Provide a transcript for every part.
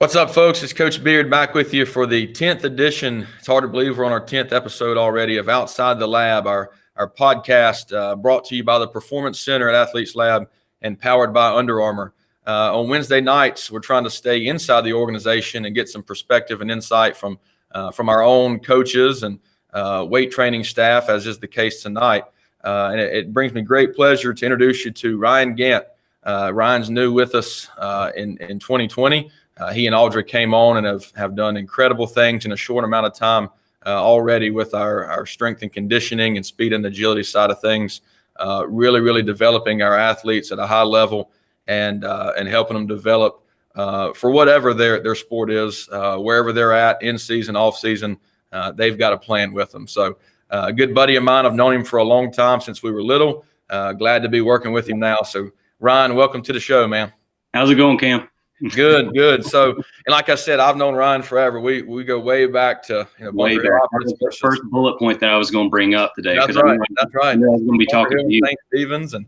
What's up, folks? It's Coach Beard back with you for the 10th edition. It's hard to believe we're on our 10th episode already of Outside the Lab, our podcast brought to you by the Performance Center at Athletes Lab and powered by Under Armour. On Wednesday nights, we're trying to stay inside the organization and get some perspective and insight from our own coaches and weight training staff, as is the case tonight. And it brings me great pleasure to introduce you to Ryan Gant. Ryan's new with us in 2020. He and Audrey came on and have done incredible things in a short amount of time already with our strength and conditioning and speed and agility side of things, really developing our athletes at a high level and helping them develop for whatever their sport is, wherever they're at, in season, off season, they've got a plan with them. So a good buddy of mine, I've known him for a long time since we were little. Glad to be working with him now. So Ryan, welcome to the show, man. How's it going, Cam? Good. So, and like I said, I've known Ryan forever. We go way back to way back. The first bullet point that I was going to bring up today. That's right. I was going to be talking to you. St. Stevens and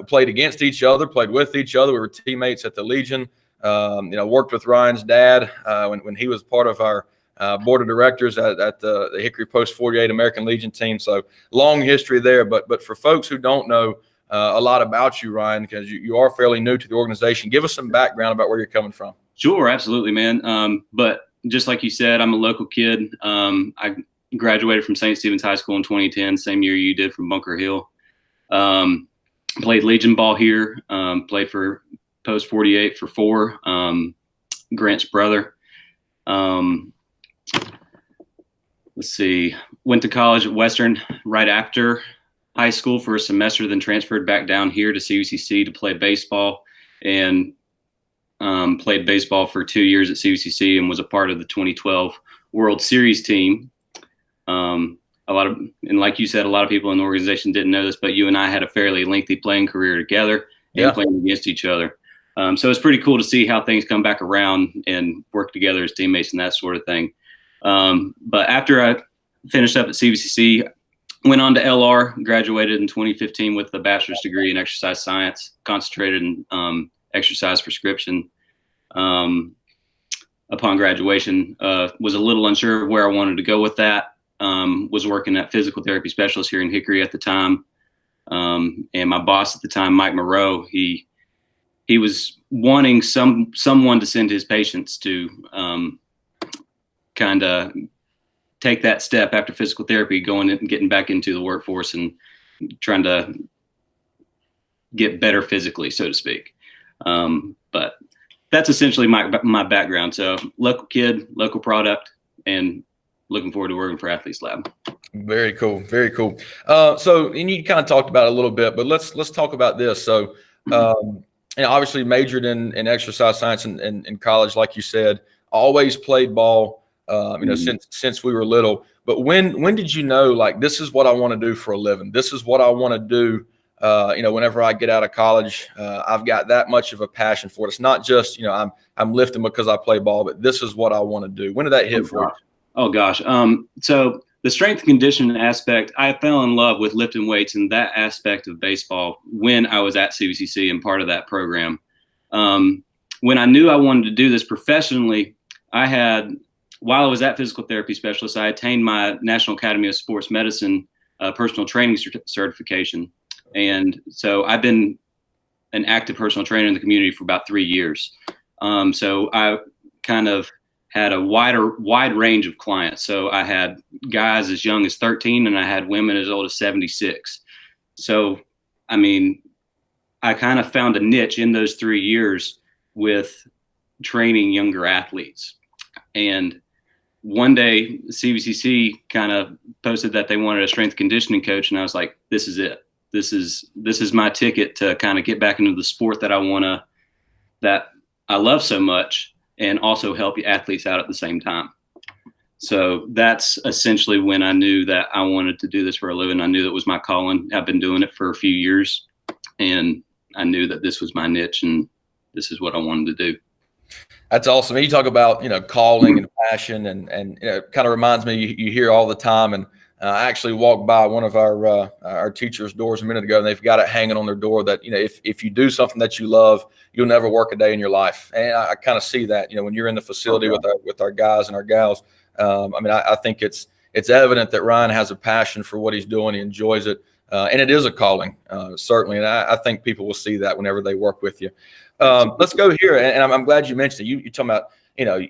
played against each other, played with each other. We were teammates at the Legion. Worked with Ryan's dad when he was part of our board of directors at the Hickory Post 48 American Legion team. So long history there. But for folks who don't know a lot about you, Ryan, because you are fairly new to the organization. Give us some background about where you're coming from. Sure, absolutely, man. But just like you said, I'm a local kid. I graduated from St. Stevens High School in 2010, same year you did from Bunker Hill. Played Legion ball here. Played for Post 48 for 4. Grant's brother. Let's see. Went to college at Western right after high school for a semester, then transferred back down here to CUCC to play baseball, and played baseball for 2 years at CUCC and was a part of the 2012 World Series team. And like you said, a lot of people in the organization didn't know this, but you and I had a fairly lengthy playing career together and playing against each other. So it's pretty cool to see how things come back around and work together as teammates and that sort of thing. But after I finished up at CUCC, went on to LR, graduated in 2015 with a bachelor's degree in exercise science, concentrated in exercise prescription. Upon graduation, was a little unsure of where I wanted to go with that. Was working at physical therapy specialist here in Hickory at the time. And my boss at the time, Mike Moreau, he was wanting someone to send his patients to kind of take that step after physical therapy, going and getting back into the workforce and trying to get better physically, so to speak. But that's essentially my background. So local kid, local product, and looking forward to working for Athletes Lab. Very cool. So, and you kind of talked about it a little bit, but let's talk about this. So, obviously majored in exercise science in college, like you said, always played ball. Since we were little. But when did you know, like, this is what I want to do for a living? This is what I want to do. Whenever I get out of college, I've got that much of a passion for it. It's not just, I'm lifting because I play ball, but this is what I want to do. When did that hit for you? Oh gosh. So the strength and conditioning aspect, I fell in love with lifting weights and that aspect of baseball when I was at CUCC and part of that program. When I knew I wanted to do this professionally, while I was at physical therapy specialist, I attained my National Academy of Sports Medicine personal training certification. And so I've been an active personal trainer in the community for about 3 years. So I kind of had a wide range of clients. So I had guys as young as 13 and I had women as old as 76. So, I mean, I kind of found a niche in those 3 years with training younger athletes. And one day CVCC kind of posted that they wanted a strength conditioning coach. And I was like, this is it. This is my ticket to kind of get back into the sport that I love so much and also help athletes out at the same time. So that's essentially when I knew that I wanted to do this for a living. I knew that was my calling. I've been doing it for a few years and I knew that this was my niche and this is what I wanted to do. That's awesome. You talk about, calling and passion and it kind of reminds me, you hear all the time. And I actually walked by one of our teachers' doors a minute ago, and they've got it hanging on their door that, if you do something that you love, you'll never work a day in your life. And I kind of see that, when you're in the facility with our guys and our gals. I think it's evident that Ryan has a passion for what he's doing. He enjoys it, and it is a calling, certainly. And I think people will see that whenever they work with you. Let's go here, and I'm glad you mentioned it. You talking about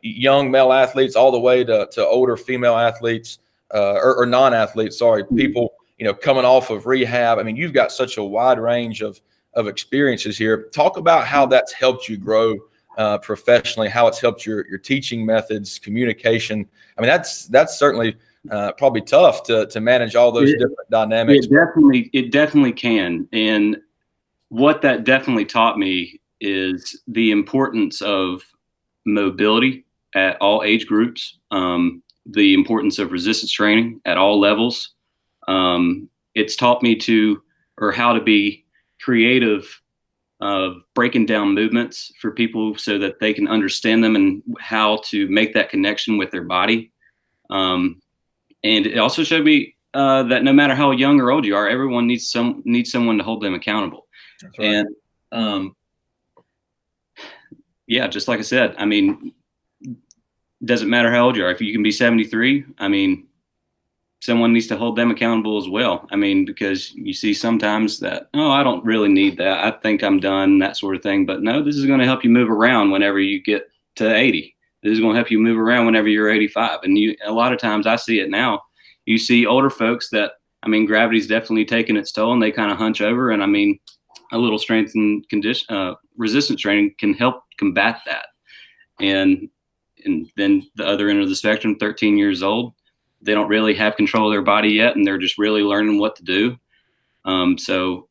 young male athletes all the way to older female athletes. Or non-athletes, sorry, people, coming off of rehab. I mean, you've got such a wide range of experiences here. Talk about how that's helped you grow professionally, how it's helped your teaching methods, communication. I mean, that's certainly probably tough to manage all those different dynamics. It definitely can. And what that definitely taught me is the importance of mobility at all age groups. The importance of resistance training at all levels. It's taught me how to be creative of breaking down movements for people so that they can understand them and how to make that connection with their body. And it also showed me that no matter how young or old you are, everyone needs someone to hold them accountable. That's right. And just like I said, I mean, doesn't matter how old you are. If you can be 73, I mean, someone needs to hold them accountable as well. I mean, because you see sometimes that, oh, I don't really need that. I think I'm done, that sort of thing. But no, this is going to help you move around whenever you get to 80. This is going to help you move around whenever you're 85. And a lot of times I see it now. You see older folks that, I mean, gravity's definitely taking its toll and they kind of hunch over. And I mean, a little strength and resistance training can help combat that. And then the other end of the spectrum, 13 years old, they don't really have control of their body yet, and they're just really learning what to do. So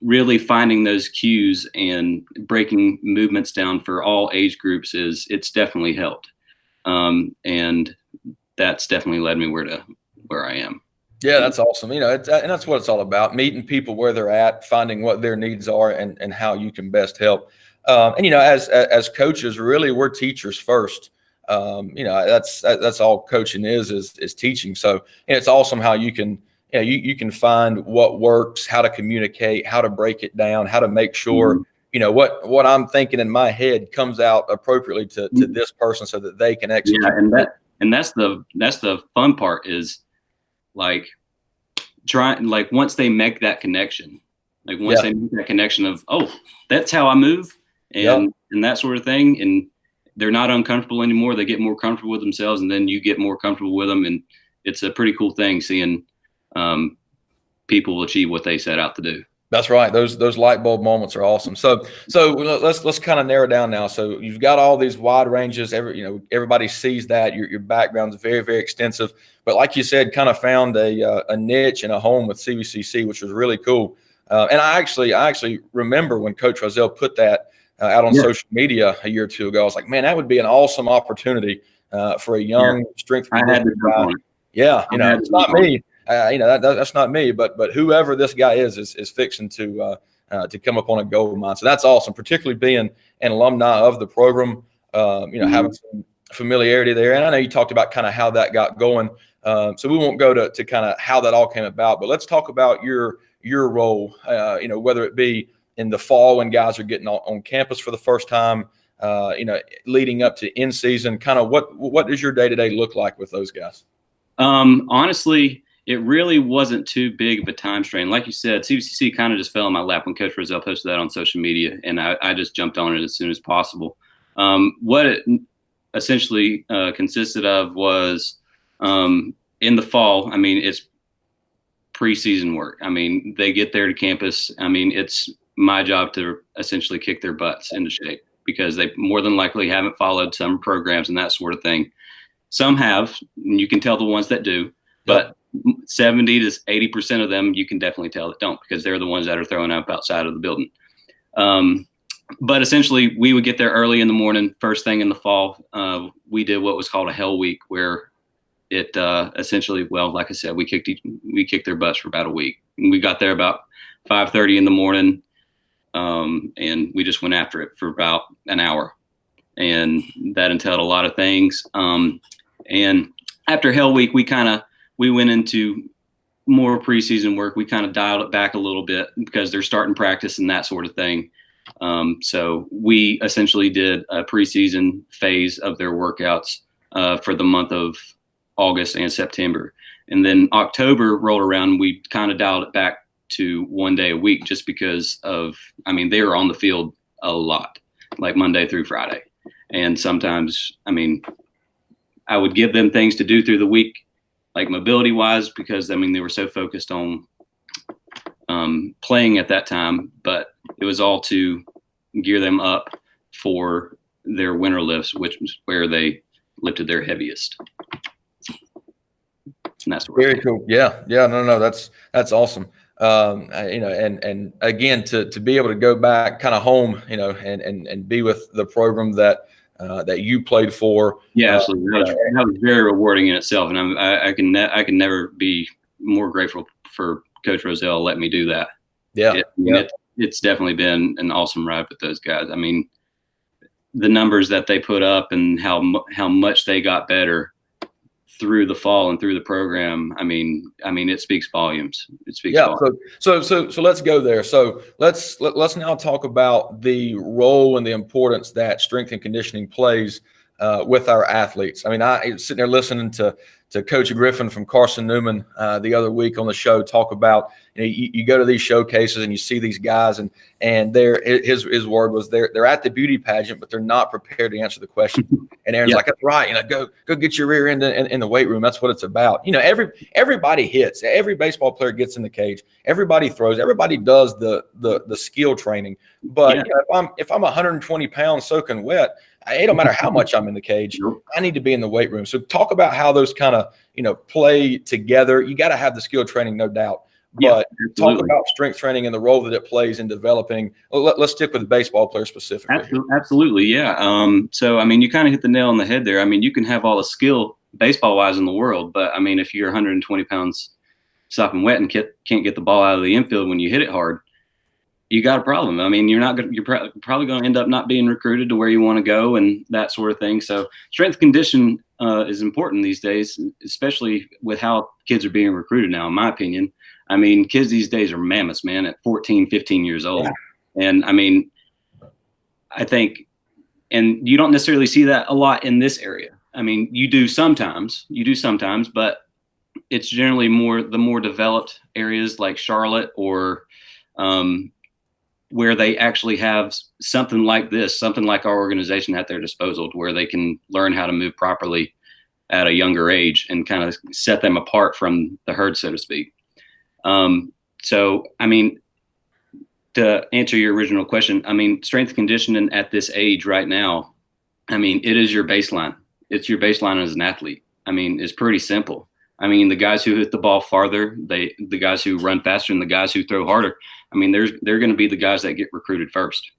really finding those cues and breaking movements down for all age groups it's definitely helped. And that's definitely led me where I am. Yeah, that's awesome. And that's what it's all about, meeting people where they're at, finding what their needs are and how you can best help. As coaches, really, we're teachers first. That's all coaching is teaching. So it's awesome how you can find what works, how to communicate, how to break it down, how to make sure what I'm thinking in my head comes out appropriately to this person so that they can execute. Yeah, and that's the fun part is like once they make that connection, they make that connection of, oh, that's how I move. And that sort of thing, and they're not uncomfortable anymore. They get more comfortable with themselves, and then you get more comfortable with them, and it's a pretty cool thing seeing people achieve what they set out to do. That's right. Those light bulb moments are awesome. So let's kind of narrow down now. So you've got all these wide ranges. Everybody sees that your background is very, very extensive. But like you said, kind of found a niche and a home with CVCC, which was really cool. And I actually remember when Coach Rozelle put that out on social media a year or two ago. I was like, man, that would be an awesome opportunity for a young strength and conditioning guy. Yeah, it's not me. That's not me, but whoever this guy is fixing to come up on a gold mine. So that's awesome, particularly being an alumni of the program. Having some familiarity there. And I know you talked about kind of how that got going. So we won't go to kind of how that all came about, but let's talk about your role. Whether it be in the fall when guys are getting on campus for the first time, leading up to in season, kind of what does your day-to-day look like with those guys? Honestly, it really wasn't too big of a time strain. Like you said, CVCC kind of just fell in my lap when Coach Rozelle posted that on social media, and I just jumped on it as soon as possible. What it essentially consisted of was in the fall, I mean, it's preseason work. I mean, they get there to campus. I mean, it's my job to essentially kick their butts into shape because they more than likely haven't followed some programs and that sort of thing. Some have, and you can tell the ones that do, but 70 to 80% of them, you can definitely tell that don't, because they're the ones that are throwing up outside of the building. But essentially we would get there early in the morning, first thing in the fall. We did what was called a hell week, where it essentially, well, like I said, we kicked their butts for about a week. And we got there about 5:30 in the morning. And we just went after it for about an hour, and that entailed a lot of things. And after Hell Week, we kind of we went into more preseason work. We kind of dialed it back a little bit because they're starting practice and that sort of thing. So we essentially did a preseason phase of their workouts for the month of August and September. And then October rolled around, we kind of dialed it back to 1 day a week just because of, I mean, they were on the field a lot, like Monday through Friday. And sometimes, I mean, I would give them things to do through the week, like mobility wise, because I mean, they were so focused on playing at that time, but it was all to gear them up for their winter lifts, which was where they lifted their heaviest. And that's very cool. Yeah. No, that's awesome. And again, to be able to go back kind of home, and be with the program that you played for. Yeah, absolutely. That was very rewarding in itself. And I can never be more grateful for Coach Rozelle letting me do that. Yeah. It's definitely been an awesome ride with those guys. I mean, the numbers that they put up and how much they got better through the fall and through the program. I mean, it speaks volumes. It speaks volumes. So let's go there. So let's now talk about the role and the importance that strength and conditioning plays with our athletes. I mean, I sitting there listening to Coach Griffin from Carson Newman the other week on the show talk about, you go to these showcases and you see these guys and his word was they're at the beauty pageant, but they're not prepared to answer the question. And Aaron's like, that's right. Go get your rear end in the weight room. That's what it's about. Everybody hits. Every baseball player gets in the cage. Everybody throws. Everybody does the skill training. But if I'm 120 pounds soaking wet, it don't matter how much I'm in the cage. I need to be in the weight room. So talk about how those kind of, play together. You got to have the skill training, no doubt. But talk about strength training and the role that it plays in developing. Let's stick with the baseball player specifically. Absolutely, yeah. So, I mean, you kind of hit the nail on the head there. I mean, you can have all the skill baseball-wise in the world, but, I mean, if you're 120 pounds sopping wet and can't get the ball out of the infield when you hit it hard, you got a problem. I mean, you're probably going to end up not being recruited to where you want to go and that sort of thing. So strength condition is important these days, especially with how kids are being recruited now, in my opinion. I mean, kids these days are mammoths, man, at 14, 15 years old. Yeah. And I mean, I think, and you don't necessarily see that a lot in this area. I mean, you do sometimes, but it's generally the more developed areas like Charlotte or where they actually have something like our organization at their disposal, to where they can learn how to move properly at a younger age and kind of set them apart from the herd, so to speak. So, I mean, to answer your original question, I mean, strength conditioning at this age right now, I mean, it is your baseline. It's your baseline as an athlete. I mean, it's pretty simple. I mean, the guys who hit the ball farther, the guys who run faster, and the guys who throw harder, I mean, they're going to be the guys that get recruited first.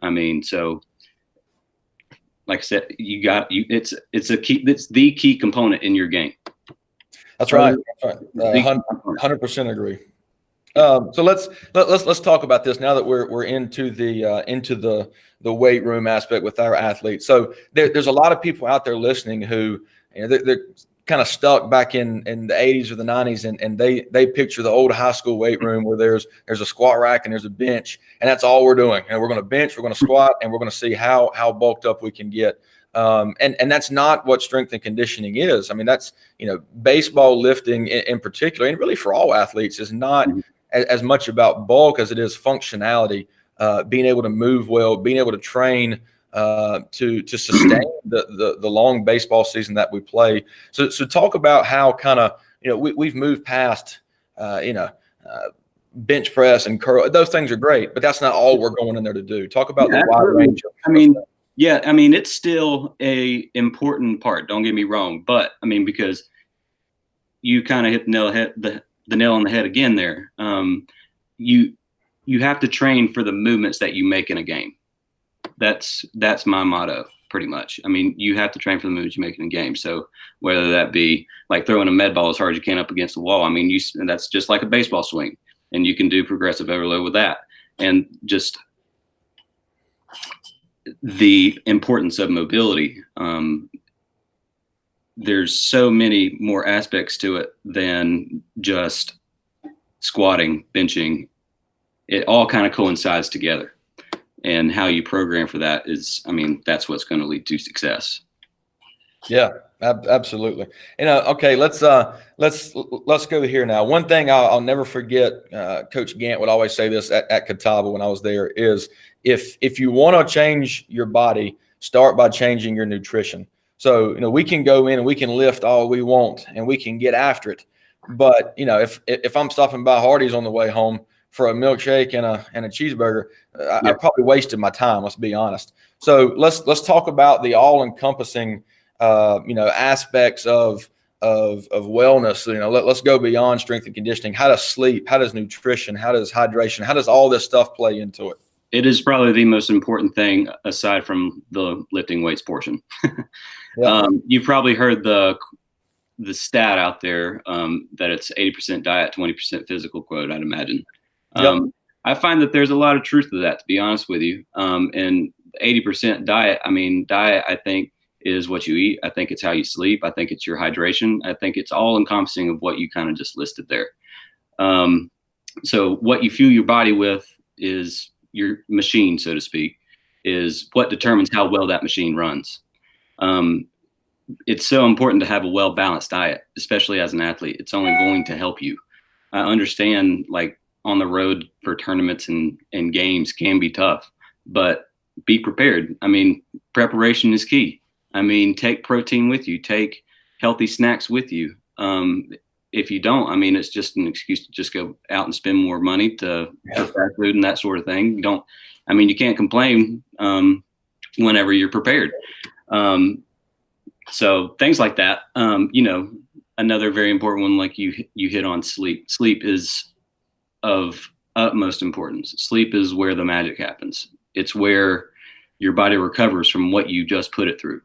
I mean, so like I said, it's the key component in your game. That's right. 100% agree. So let's talk about this now that we're into the weight room aspect with our athletes. So there's a lot of people out there listening who, they're kind of stuck back in the 80s or the 90s, and they picture the old high school weight room where there's a squat rack and there's a bench, and that's all we're doing. And we're going to bench, we're going to squat, and we're going to see how bulked up we can get. And that's not what strength and conditioning is. I mean, that's, baseball lifting in particular, and really for all athletes, is not as much about bulk as it is functionality, being able to move well, being able to train to sustain the long baseball season that we play. So talk about how kind of, we've moved past, bench press and curl. Those things are great, but that's not all we're going in there to do. Talk about the wide range. It's still a important part. Don't get me wrong, but I mean, because you kind of hit the nail on the head again there. You have to train for the movements that you make in a game. That's my motto, pretty much. I mean, you have to train for the movements you make in a game. So whether that be like throwing a med ball as hard as you can up against the wall, I mean, that's just like a baseball swing, and you can do progressive overload with that. And just the importance of mobility. there's so many more aspects to it than just squatting, benching. It all kind of coincides together, and how you program for that is, I mean, that's what's going to lead to success. Yeah, absolutely. Okay, let's go here now. One thing I'll never forget, Coach Gant would always say this at Catawba when I was there, is if you want to change your body, start by changing your nutrition. So, we can go in and we can lift all we want and we can get after it. But, if I'm stopping by Hardee's on the way home for a milkshake and a cheeseburger, I probably wasted my time, let's be honest. So let's talk about the all-encompassing aspects of wellness. Let's go beyond strength and conditioning. How does sleep, how does nutrition, how does hydration, how does all this stuff play into it? It is probably the most important thing aside from the lifting weights portion. You've probably heard the stat out there that it's 80% diet, 20% physical quote, I'd imagine. I find that there's a lot of truth to that, to be honest with you. And 80% diet, I think, is what you eat. I think it's how you sleep. I think it's your hydration. I think it's all encompassing of what you kind of just listed there. So what you fuel your body with is your machine, so to speak, is what determines how well that machine runs. It's so important to have a well-balanced diet, especially as an athlete. It's only going to help you. I understand, like, on the road for tournaments and games can be tough, but be prepared. Preparation is key. Take protein with you, take healthy snacks with you. If you don't, it's just an excuse to just go out and spend more money for fast food and that sort of thing. You can't complain whenever you're prepared. So things like that. Another very important one, like you hit on, sleep. Sleep is of utmost importance. Sleep is where the magic happens. It's where your body recovers from what you just put it through.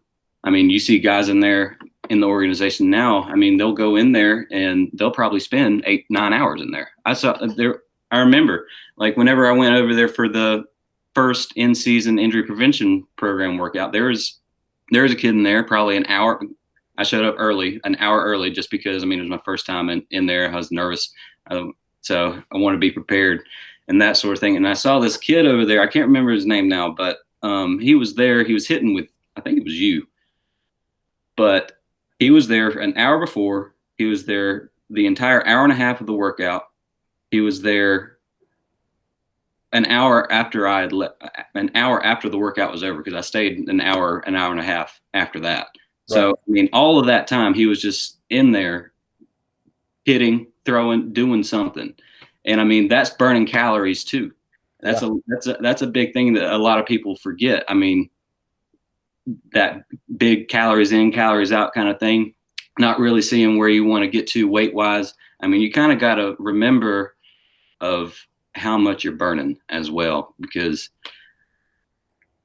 You see guys in there in the organization now. They'll go in there and they'll probably spend 8-9 hours in there. I remember, like, whenever I went over there for the first in-season injury prevention program workout, there was a kid in there probably an hour. I showed up an hour early, just because, it was my first time in there. I was nervous. So I want to be prepared and that sort of thing. And I saw this kid over there. I can't remember his name now, but he was there. He was hitting with, I think it was you. But he was there an hour before. He was there the entire hour and a half of the workout. He was there an hour after the workout was over, because I stayed an hour and a half after that. Right. So, all of that time he was just in there hitting, throwing, doing something. And that's burning calories too. That's a big thing that a lot of people forget. That big calories in, calories out kind of thing, not really seeing where you want to get to weight wise. You kind of got to remember of how much you're burning as well, because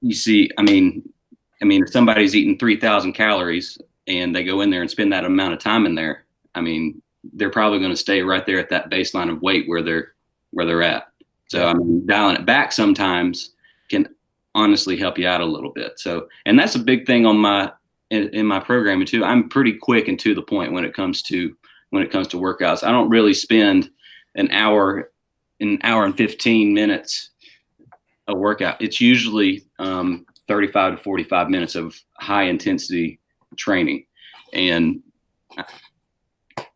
you see, if somebody's eating 3,000 calories and they go in there and spend that amount of time in there, they're probably going to stay right there at that baseline of weight where they're at. So dialing it back sometimes can honestly help you out a little bit. So, and that's a big thing in my programming too. I'm pretty quick and to the point when it comes to workouts. I don't really spend an hour and 15 minutes a workout. It's usually 35 to 45 minutes of high intensity training. And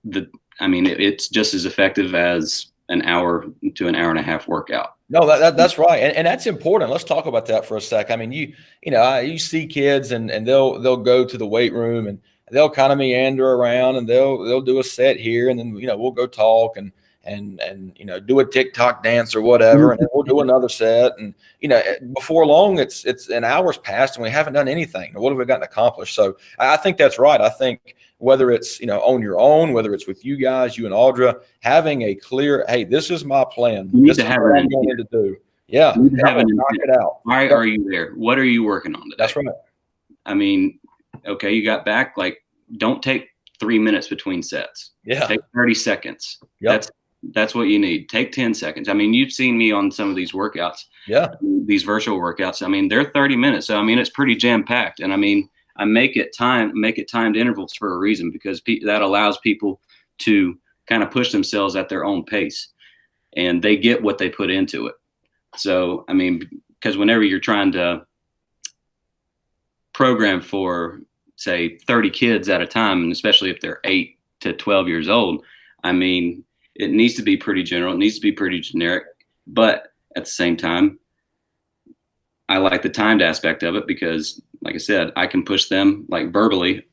it's just as effective as an hour to an hour and a half workout. No, that's right, and that's important. Let's talk about that for a sec. You see kids and they'll go to the weight room and they'll kind of meander around and they'll do a set here, and then we'll go talk and do a TikTok dance or whatever, and then we'll do another set, and before long it's an hour's passed and we haven't done anything. What have we gotten accomplished? So I think that's right. I think whether it's on your own, whether it's with you guys, you and Audra, having a clear, hey, this is my plan. This is what I'm going to do. Yeah, knock it out. Why are you there? What are you working on today? That's right. Okay, you got back. Like, don't take 3 minutes between sets. Yeah, take 30 seconds. Yep. That's what you need. Take 10 seconds. You've seen me on some of these workouts. Yeah, these virtual workouts. They're 30 minutes. So it's pretty jam packed. And I make it timed intervals for a reason, because that allows people to kind of push themselves at their own pace, and they get what they put into it. So, I mean, because whenever you're trying to program for, say, 30 kids at a time, and especially if they're 8 to 12 years old, I mean, it needs to be pretty general. It needs to be pretty generic. But at the same time, I like the timed aspect of it because, like I said, I can push them like verbally,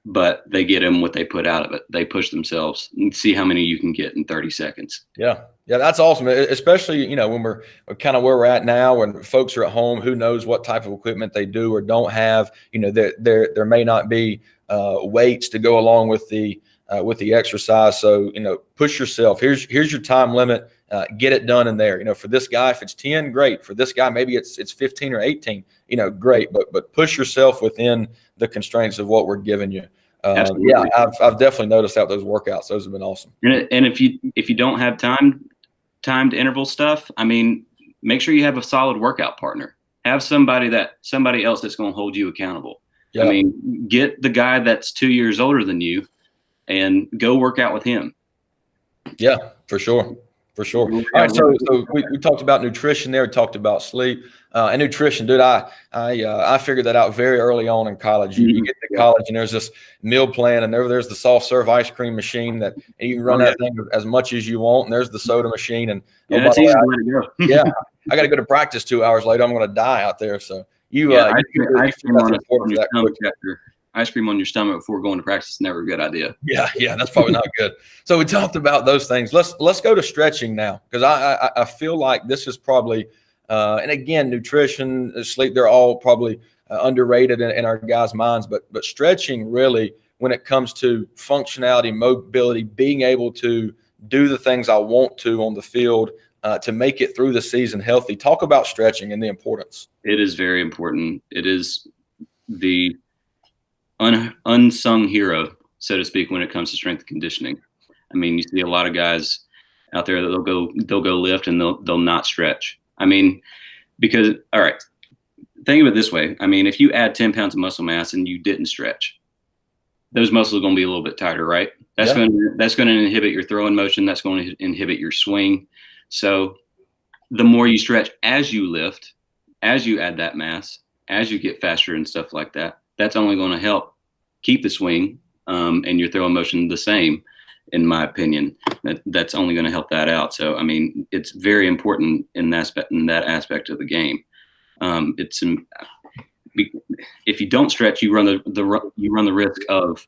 but they get them what they put out of it. They push themselves and see how many you can get in 30 seconds. Yeah. Yeah, that's awesome. Especially, when we're kind of where we're at now, when folks are at home, who knows what type of equipment they do or don't have. There may not be weights to go along with the exercise. So, push yourself. Here's your time limit. Get it done in there. For this guy, if it's 10, great. For this guy, maybe it's 15 or 18. Great. But push yourself within the constraints of what we're giving you. Yeah, I've definitely noticed out those workouts. Those have been awesome. And if you don't have timed interval stuff, I mean, make sure you have a solid workout partner. Have somebody else that's going to hold you accountable. Yep. I mean, get the guy that's 2 years older than you and go work out with him. Yeah, for sure. For sure. All right, so we talked about nutrition there. We talked about sleep and nutrition, dude. I figured that out very early on in college. You get to college and there's this meal plan, and there's the soft serve ice cream machine that you can run that thing as much as you want, and there's the soda machine. And that's easy way to go. Yeah, I got to go to practice 2 hours later. I'm going to die out there. So ice cream on your stomach before going to practice is never a good idea. Yeah, that's probably not good. So we talked about those things. Let's go to stretching now, because I feel like this is probably and again, nutrition, sleep, they're all probably underrated in our guys' minds, but stretching really, when it comes to functionality, mobility, being able to do the things I want to on the field to make it through the season healthy. Talk about stretching and the importance. It is very important. It is the unsung hero, so to speak, when it comes to strength and conditioning. I mean, you see a lot of guys out there that they'll go lift and they'll not stretch. I mean, because, all right, think of it this way. I mean, if you add 10 pounds of muscle mass and you didn't stretch, those muscles are going to be a little bit tighter, right? That's going to inhibit your throwing motion. That's going to inhibit your swing. So the more you stretch as you lift, as you add that mass, as you get faster and stuff like that, that's only going to help keep the swing and your throwing motion the same, in my opinion. That's only going to help that out. So, I mean, it's very important in that aspect of the game. If you don't stretch, you run the risk of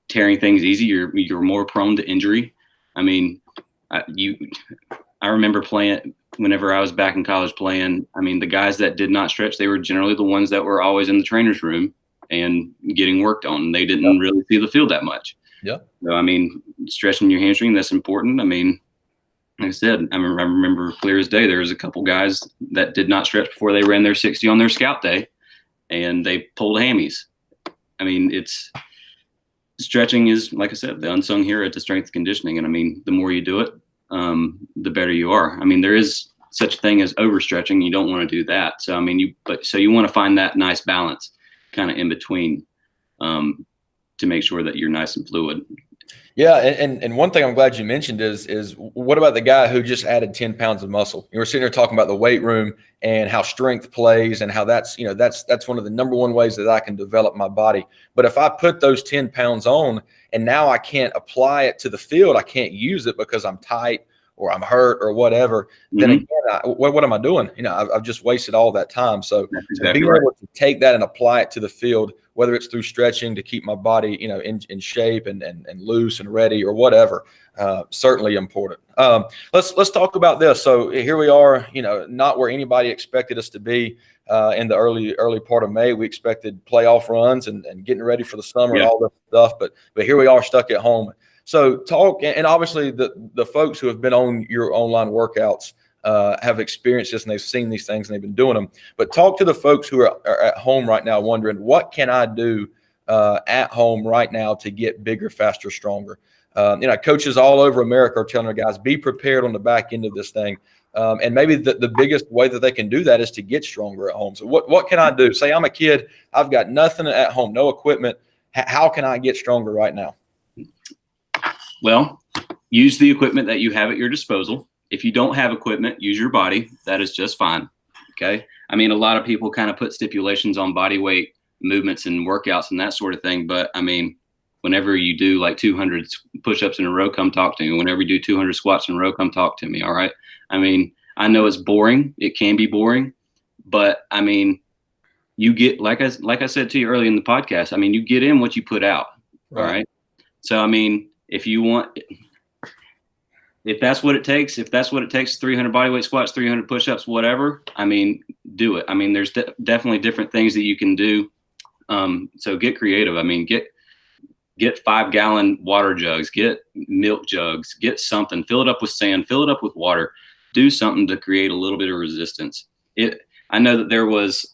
tearing things easy. You're more prone to injury. I mean, I remember playing whenever I was back in college playing. I mean, the guys that did not stretch, they were generally the ones that were always in the trainer's room and getting worked on. They didn't really see the field that much. Yeah. So, I mean, stretching your hamstring, that's important. I mean, like I said, I remember clear as day, there was a couple guys that did not stretch before they ran their 60 on their scout day, and they pulled hammies. I mean, stretching is, like I said, the unsung hero to strength conditioning. And I mean, the more you do it, the better you are. I mean, there is such a thing as overstretching. You don't want to do that. So, I mean, you want to find that nice balance kind of in between to make sure that you're nice and fluid. Yeah, and one thing I'm glad you mentioned is what about the guy who just added 10 pounds of muscle? You were sitting there talking about the weight room and how strength plays and how that's one of the number one ways that I can develop my body. But if I put those 10 pounds on and now I can't apply it to the field, I can't use it because I'm tight or I'm hurt or whatever, then again, what am I doing? I've just wasted all that time. So being able to take that and apply it to the field, whether it's through stretching to keep my body, in shape and loose and ready or whatever, certainly important. Let's talk about this. So here we are, not where anybody expected us to be in the early part of May. We expected playoff runs and getting ready for the summer and all this stuff, but here we are stuck at home. So talk, and obviously the folks who have been on your online workouts have experienced this and they've seen these things and they've been doing them. But talk to the folks who are at home right now wondering, what can I do at home right now to get bigger, faster, stronger? Coaches all over America are telling their guys, be prepared on the back end of this thing. And maybe the biggest way that they can do that is to get stronger at home. So what can I do? Say I'm a kid, I've got nothing at home, no equipment. How can I get stronger right now? Well, use the equipment that you have at your disposal. If you don't have equipment, use your body. That is just fine. Okay. I mean, a lot of people kind of put stipulations on body weight movements and workouts and that sort of thing. But I mean, whenever you do like 200 push-ups in a row, come talk to me. Whenever you do 200 squats in a row, come talk to me. All right. I mean, I know it's boring. It can be boring, but I mean, you get, like I said to you earlier in the podcast, I mean, you get in what you put out. Right. All right. So, I mean, if that's what it takes, 300 bodyweight squats, 300 push-ups, whatever, I mean, do it. I mean, there's definitely different things that you can do. So get creative. I mean, get 5-gallon water jugs, get milk jugs, get something, fill it up with sand, fill it up with water, do something to create a little bit of resistance. I know that there was,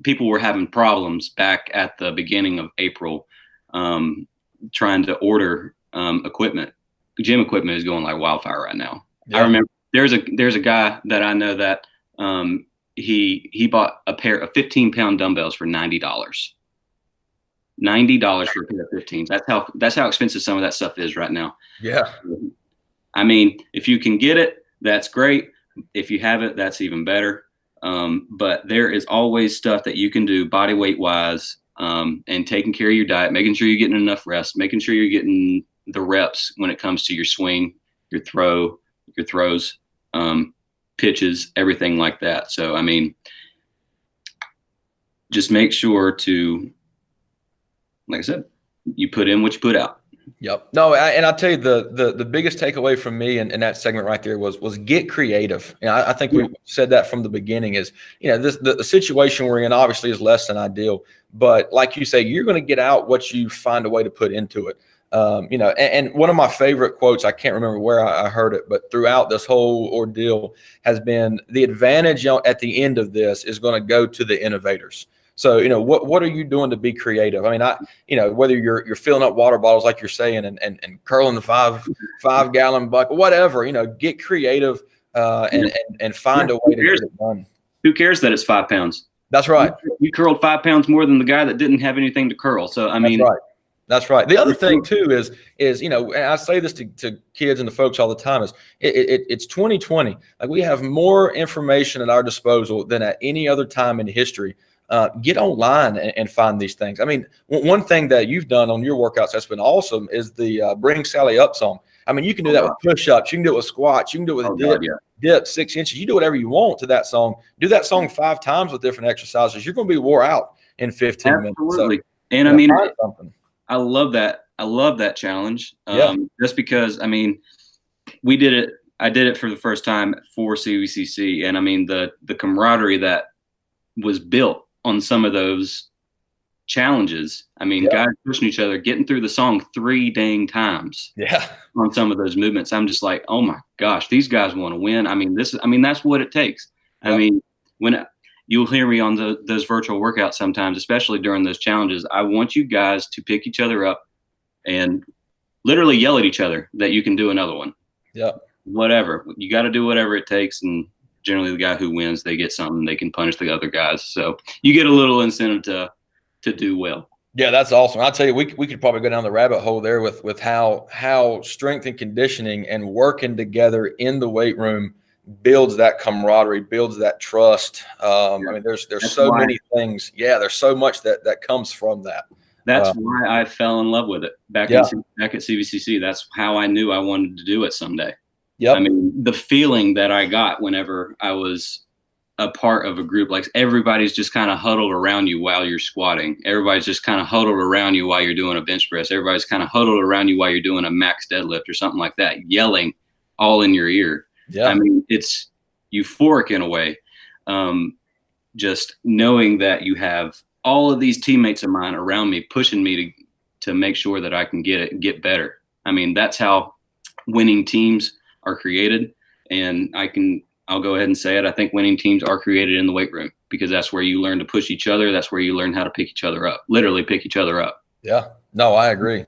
people were having problems back at the beginning of April, trying to order, equipment. Gym equipment is going like wildfire right now. Yeah. I remember there's a guy that I know that, he bought a pair of 15-pound dumbbells for $90. $90 for a pair of 15s. That's how expensive some of that stuff is right now. Yeah. I mean, if you can get it, that's great. If you have it, that's even better. But there is always stuff that you can do body weight wise, and taking care of your diet, making sure you're getting enough rest, making sure you're getting the reps when it comes to your swing, your throws, pitches, everything like that. So, I mean, just make sure to, like I said, you put in what you put out. Yep. No, and I'll tell you the biggest takeaway from me in that segment right there was get creative. And I think we said that from the beginning is, the situation we're in obviously is less than ideal, but like you say, you're going to get out what you find a way to put into it. And one of my favorite quotes, I can't remember where I heard it, but throughout this whole ordeal has been the advantage at the end of this is going to go to the innovators. So, what are you doing to be creative? I mean, whether you're filling up water bottles, like you're saying, and curling the 5-gallon bucket, whatever, get creative, and find a way to get it done. Who cares that it's 5 pounds? That's right. You curled 5 pounds more than the guy that didn't have anything to curl. So, I mean, That's right. The other thing too is and I say this to kids and to folks all the time is it's 2020. Like we have more information at our disposal than at any other time in history. Get online and find these things. I mean, one thing that you've done on your workouts that's been awesome is the Bring Sally Up song. I mean, you can do that with push-ups. You can do it with squats. You can do it with dip 6 inches. You do whatever you want to that song. Do that song 5 times with different exercises. You're going to be wore out in 15 minutes. Absolutely. And I mean, I love that. I love that challenge. Just because, I mean, we did it. I did it for the first time for CVCC. And I mean, the camaraderie that was built on some of those challenges. I mean, guys pushing each other, getting through the song 3 dang times. Yeah. On some of those movements. I'm just like, oh my gosh, these guys want to win. I mean, that's what it takes. Yeah. I mean, when you'll hear me on those virtual workouts sometimes, especially during those challenges, I want you guys to pick each other up and literally yell at each other that you can do another one. Yeah. Whatever. You got to do whatever it takes. And generally the guy who wins, they get something they can punish the other guys. So you get a little incentive to do well. Yeah, that's awesome. I'll tell you, we could probably go down the rabbit hole there with how strength and conditioning and working together in the weight room builds that camaraderie, builds that trust. I mean, there's so many things. Yeah, there's so much that comes from that. That's why I fell in love with it back at CVCC. That's how I knew I wanted to do it someday. Yeah. I mean, the feeling that I got whenever I was a part of a group, like everybody's just kind of huddled around you while you're squatting. Everybody's just kind of huddled around you while you're doing a bench press. Everybody's kind of huddled around you while you're doing a max deadlift or something like that, yelling all in your ear. Yeah. I mean, it's euphoric in a way. Just knowing that you have all of these teammates of mine around me, pushing me to make sure that I can get better. I mean, that's how winning teams are created. And I'll go ahead and say it. I think winning teams are created in the weight room because that's where you learn to push each other. That's where you learn how to pick each other up, literally pick each other up. Yeah, no, I agree.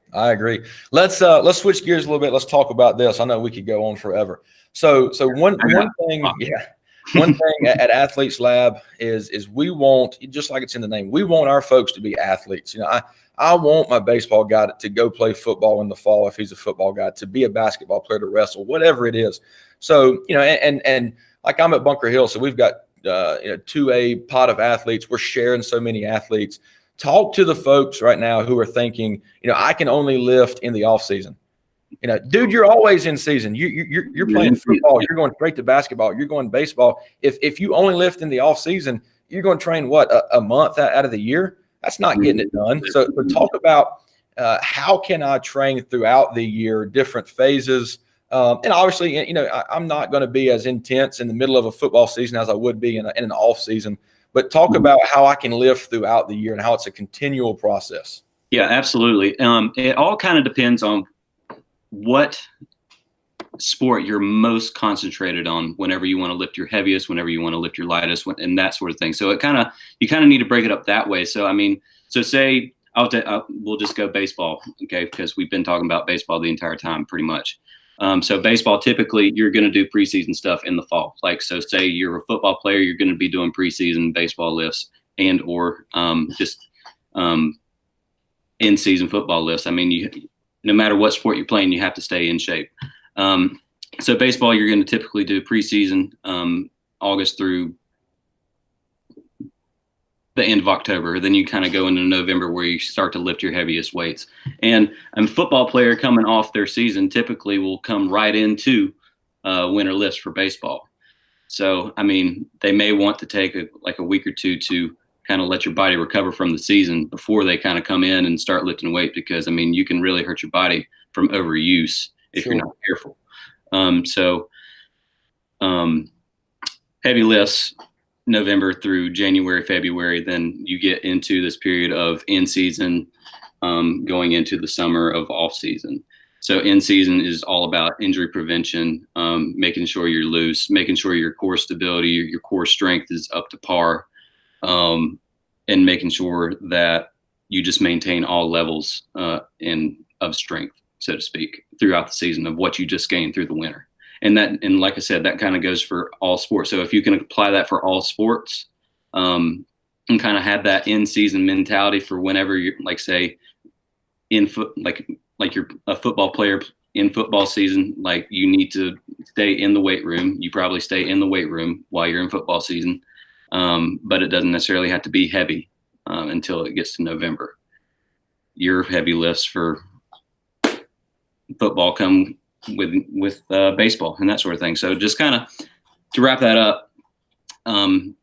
Let's switch gears a little bit. Let's talk about this. I know we could go on forever. So one thing, yeah, one thing at Athletes Lab is we want, just like it's in the name, we want our folks to be athletes. I want my baseball guy to go play football in the fall if he's a football guy, to be a basketball player, to wrestle, whatever it is. So and like I'm at Bunker Hill, so we've got 2A pot of athletes. We're sharing so many athletes. Talk to the folks right now who are thinking, I can only lift in the off season. Dude, you're always in season. You're playing football. You're going straight to basketball. You're going baseball. If you only lift in the off season, you're going to train a month out of the year. That's not getting it done. So talk about how can I train throughout the year, different phases. And obviously, I'm not going to be as intense in the middle of a football season as I would be in an off season. But talk about how I can lift throughout the year and how it's a continual process. Yeah, absolutely. It all kind of depends on what sport you're most concentrated on whenever you want to lift your heaviest, whenever you want to lift your lightest, and that sort of thing. So you kind of need to break it up that way. So, say we'll just go baseball, okay, because we've been talking about baseball the entire time pretty much. So baseball, typically you're going to do preseason stuff in the fall. So say you're a football player, you're going to be doing preseason baseball lifts and or just in-season football lifts. No matter what sport you're playing, you have to stay in shape. So baseball, you're going to typically do preseason August through the end of October. Then you kind of go into November where you start to lift your heaviest weights. And a football player coming off their season typically will come right into winter lifts for baseball. So, they may want to take a week or two to kind of let your body recover from the season before they kind of come in and start lifting weight, because you can really hurt your body from overuse if you're not careful. Heavy lifts November through January, February, then you get into this period of in season, going into the summer of off season. So in season is all about injury prevention, making sure you're loose, making sure your core stability, your core strength is up to par, and making sure that you just maintain all levels of strength, so to speak, throughout the season of what you just gained through the winter. And like I said, that kind of goes for all sports. So if you can apply that for all sports, and kind of have that in-season mentality for whenever you're, say, like you're a football player in football season, you need to stay in the weight room. You probably stay in the weight room while you're in football season, but it doesn't necessarily have to be heavy until it gets to November. Your heavy lifts for football come with baseball and that sort of thing. So just kind of to wrap that up,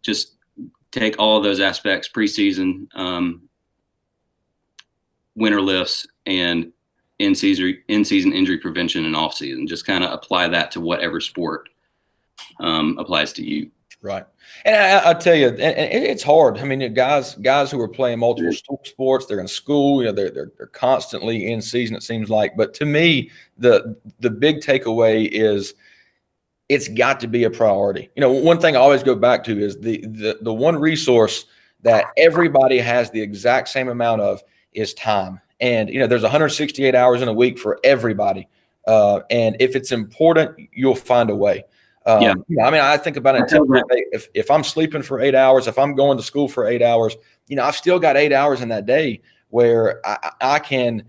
just take all of those aspects, preseason, winter lifts, and in-season injury prevention and off-season. Just kind of apply that to whatever sport applies to you. Right. And I tell you, it's hard. Guys who are playing multiple sports, they're in school, they're constantly in season, it seems like. But to me, the big takeaway is it's got to be a priority. One thing I always go back to is the one resource that everybody has the exact same amount of is time. And, there's 168 hours in a week for everybody. And if it's important, you'll find a way. I think about it. If I'm sleeping for 8 hours, if I'm going to school for 8 hours, I've still got 8 hours in that day where I can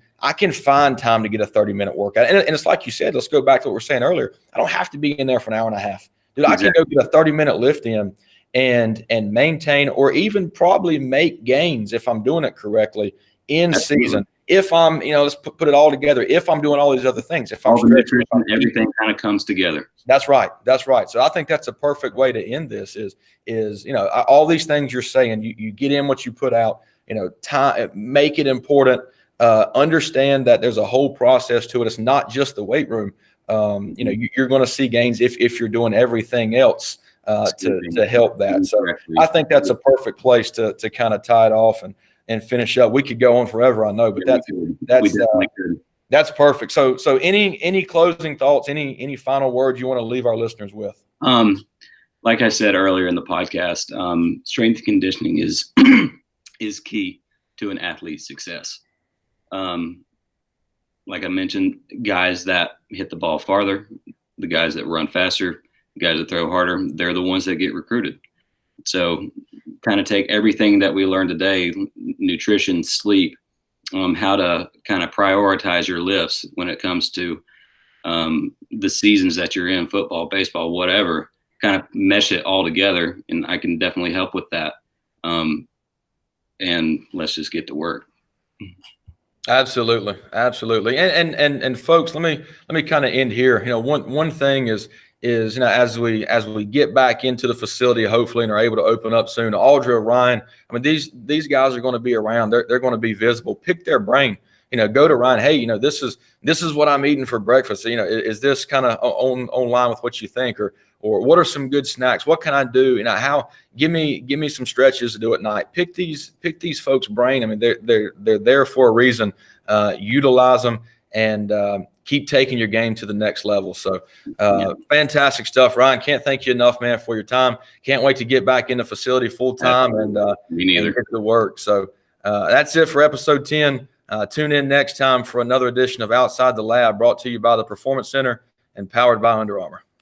find time to get a 30-minute workout. And it's like you said, let's go back to what we were saying earlier. I don't have to be in there for an hour and a half. Dude, exactly. I can go get a 30-minute lift in and maintain or even probably make gains if I'm doing it correctly in season. If I'm, let's put it all together. If I'm doing all these other things, if I'm stretching, everything kind of comes together. That's right. So I think that's a perfect way to end this is all these things you're saying, you get in what you put out, time, make it important, understand that there's a whole process to it. It's not just the weight room. You're going to see gains if you're doing everything else to help that. So I think that's a perfect place to kind of tie it off and finish up. We could go on forever, I know, but that's perfect. So any closing thoughts, any final words you want to leave our listeners with? Like I said earlier in the podcast, strength and conditioning is is key to an athlete's success. Like I mentioned, guys that hit the ball farther, the guys that run faster, the guys that throw harder, they're the ones that get recruited. So kind of take everything that we learned today, nutrition, sleep, how to kind of prioritize your lifts when it comes to the seasons that you're in, football, baseball, whatever, kind of mesh it all together. And I can definitely help with that. And let's just get to work. Absolutely, absolutely, and folks, let me kind of end here. One thing is as we get back into the facility, hopefully, and are able to open up soon. Audra, Ryan, I mean these guys are going to be around. They're going to be visible. Pick their brain. Go to Ryan. Hey, this is what I'm eating for breakfast. Is this kind of on line with what you think, or what are some good snacks? What can I do? How give me some stretches to do at night. Pick these folks' brain. I mean, they're there for a reason. Utilize them and keep taking your game to the next level. So fantastic stuff, Ryan. Can't thank you enough, man, for your time. Can't wait to get back in the facility full time and get to work. So that's it for episode 10. Tune in next time for another edition of Outside the Lab, brought to you by the Performance Center and powered by Under Armour.